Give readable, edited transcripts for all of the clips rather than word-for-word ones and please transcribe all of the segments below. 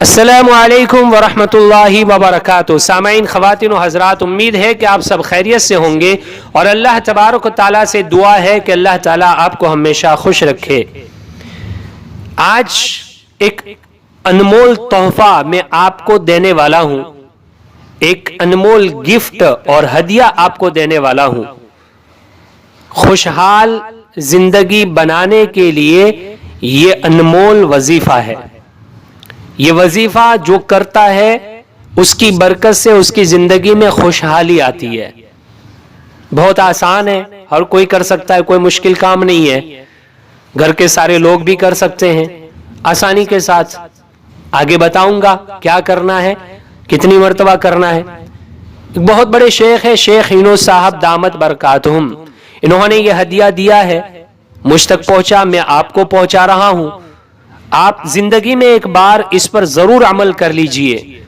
अस्सलामु अलैकुम वरहमतुल्लाहि वबरकातुहू। सामाईन, ख़वातीन और हज़रात, उम्मीद है कि आप सब खैरियत से होंगे और अल्लाह तबारक व तआला से दुआ है कि अल्लाह ताला आपको हमेशा खुश रखे। आज एक अनमोल तोहफा मैं आपको देने वाला हूँ, एक अनमोल गिफ्ट और हदिया आपको देने वाला हूँ। खुशहाल जिंदगी बनाने के लिए ये अनमोल वजीफा है। ये वजीफा जो करता है उसकी बरकत से उसकी जिंदगी में खुशहाली आती है। बहुत आसान है, हर कोई कर सकता है, कोई मुश्किल काम नहीं है। घर के सारे लोग भी कर सकते हैं आसानी के साथ। आगे बताऊंगा क्या करना है, कितनी मर्तबा करना है। एक बहुत बड़े शेख है, शेख यunus साहब दामत बरकातुहुम, इन्होंने ये हदिया दिया है, मुझ तक पहुंचा, मैं आपको पहुंचा रहा हूं। आप जिंदगी में एक बार इस पर जरूर अमल कर लीजिए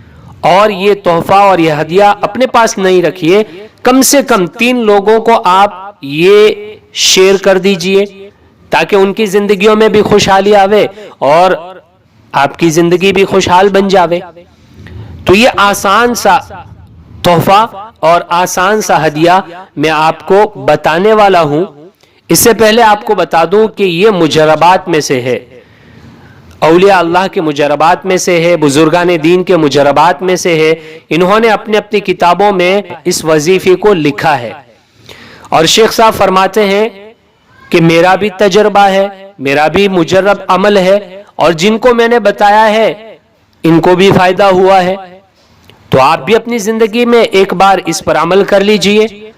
और ये तोहफा और ये हदिया अपने पास नहीं रखिए, कम से कम 3 लोगों को आप ये शेयर कर दीजिए ताकि उनकी जिंदगियों में भी खुशहाली आवे और आपकी जिंदगी भी खुशहाल बन जावे। तो ये आसान सा तोहफा और आसान सा हदिया मैं आपको बताने वाला हूं। इससे पहले आपको बता दूं कि ये मुजरबात में से है, औलिया अल्लाह के मुजरबात में से है, बुजुर्गान दीन के मुजरबात में से है। इन्होंने अपने अपनी किताबों में इस वजीफे को लिखा है और शेख साहब फरमाते हैं कि मेरा भी तजर्बा है, मेरा भी मुजर्रब अमल है और जिनको मैंने बताया है इनको भी फायदा हुआ है। तो आप भी अपनी जिंदगी में एक बार इस पर अमल कर लीजिए।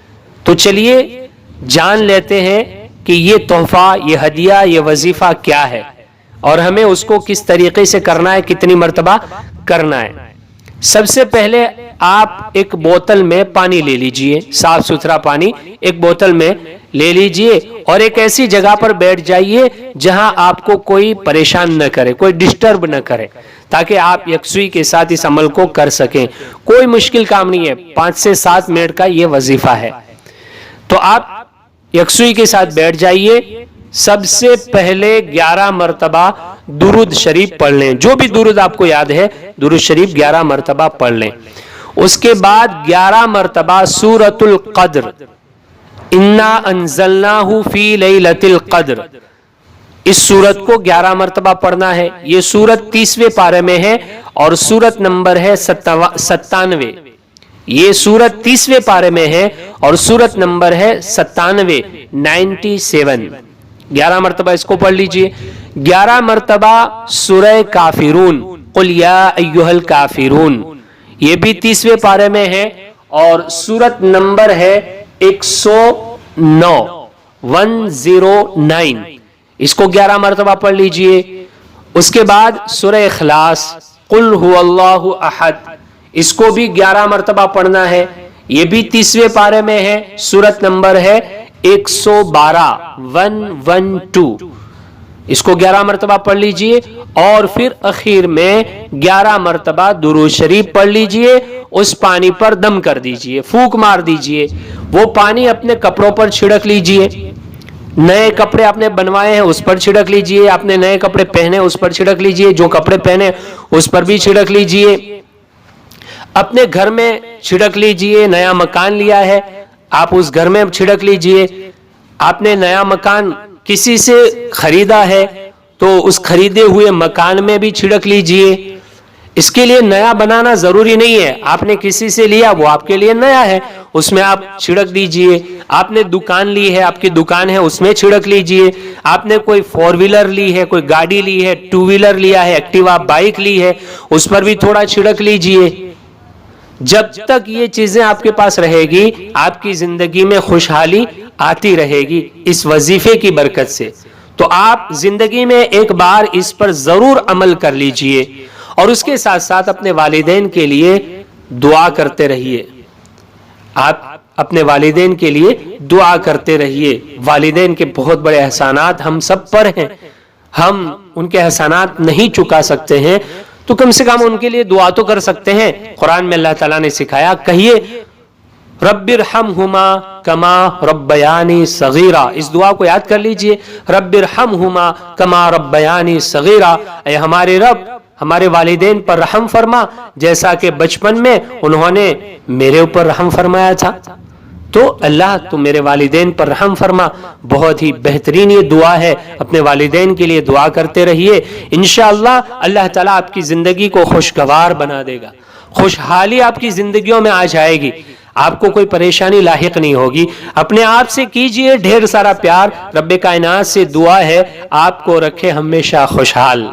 तो चलिए जान लेते हैं कि ये तोहफा, ये हदिया, ये वजीफा क्या है और हमें उसको किस तरीके से करना है, कितनी मर्तबा करना है। सबसे पहले आप एक बोतल में पानी ले लीजिए, साफ सुथरा पानी एक बोतल में ले लीजिए और एक ऐसी जगह पर बैठ जाइए जहां आपको कोई परेशान न करे, कोई डिस्टर्ब न करे, ताकि आप यकसुई के साथ इस अमल को कर सकें। कोई मुश्किल काम नहीं है, 5 से 7 मिनट का ये वजीफा है। तो आप यकसुई के साथ बैठ जाइए। सबसे पहले 11 मरतबा दुरूद शरीफ पढ़ लें, जो भी दुरूद आपको याद है दुरूद शरीफ 11 मरतबा पढ़ लें। उसके बाद 11 मरतबा सूरतुल कद्र, इन्ना अंज़लनाहु फी लैलतिल कद्र, इस सूरत को 11 मरतबा पढ़ना है। ये सूरत 30वें पारे में है और सूरत नंबर है 97। ये सूरत 30वें पारे में है और सूरत नंबर है 97। 11 मरतबा इसको पढ़ लीजिए। 11 मरतबा सूरह काफिरून, कुल या अय्युहल काफिरून, ये भी 30वें पारे में है और सूरत नंबर है 109। इसको 11 मरतबा पढ़ लीजिए। उसके बाद सूरह इखलास, कुल हुवल्लाहु अहद, इसको भी 11 मरतबा पढ़ना है। ये भी 30वें पारे में है, सूरत नंबर है 112। इसको 11 मरतबा पढ़ लीजिए और फिर आखिर में 11 मरतबा दुरूद शरीफ पढ़ लीजिए। उस पानी पर दम कर दीजिए, फूंक मार दीजिए। वो पानी अपने कपड़ों पर छिड़क लीजिए। नए कपड़े आपने बनवाए हैं उस पर छिड़क लीजिए, आपने नए कपड़े पहने उस पर छिड़क लीजिए, जो कपड़े पहने उस पर भी छिड़क लीजिए। अपने घर में छिड़क लीजिए, नया मकान लिया है आप उस घर में छिड़क लीजिए। आपने नया मकान किसी से खरीदा है तो उस खरीदे हुए मकान में भी छिड़क लीजिए। इसके लिए नया बनाना जरूरी नहीं है, आपने किसी से लिया वो आपके लिए नया है, उसमें आप छिड़क दीजिए। आपने दुकान ली है, आपकी दुकान है, उसमें छिड़क लीजिए। आपने कोई 4 व्हीलर ली है, कोई गाड़ी ली है, 2 व्हीलर लिया है, एक्टिवा बाइक ली है, उस पर भी थोड़ा छिड़क लीजिए। जब तक ये चीजें आपके पास रहेगी आपकी जिंदगी में खुशहाली आती रहेगी इस वजीफे की बरकत से। तो आप जिंदगी में एक बार इस पर जरूर अमल कर लीजिए और उसके साथ साथ अपने वालिदैन के लिए दुआ करते रहिए। आप अपने वालिदैन के लिए दुआ करते रहिए। वालिदैन के बहुत बड़े एहसानात हम सब पर हैं, हम उनके एहसानात नहीं चुका सकते हैं तो कम से कम उनके लिए दुआ तो कर सकते हैं। कुरान में अल्लाह ताला ने सिखाया, कहिए रब्बिरहमहुमा कमा रब्बयानी सगीरा, इस दुआ को याद कर लीजिए। रब्बिरहमहुमा कमा रब्बयानी सगीरा, ऐ हमारे रब ہمارے والدین پر رحم فرما جیسا کہ بچپن میں انہوں نے میرے اوپر رحم فرمایا تھا. تو اللہ تو میرے والدین پر رحم فرما. بہت ہی بہترین یہ دعا ہے, اپنے والدین کے لیے دعا کرتے رہیے. انشاءاللہ اللہ تعالیٰ آپ کی زندگی کو خوشگوار بنا دے گا, خوشحالی آپ کی زندگیوں میں آ جائے گی, آپ کو کوئی پریشانی لاحق نہیں ہوگی. اپنے آپ سے کیجئے ڈھیر سارا پیار. رب کائنات سے دعا ہے آپ کو رکھے ہمیشہ خوشحال.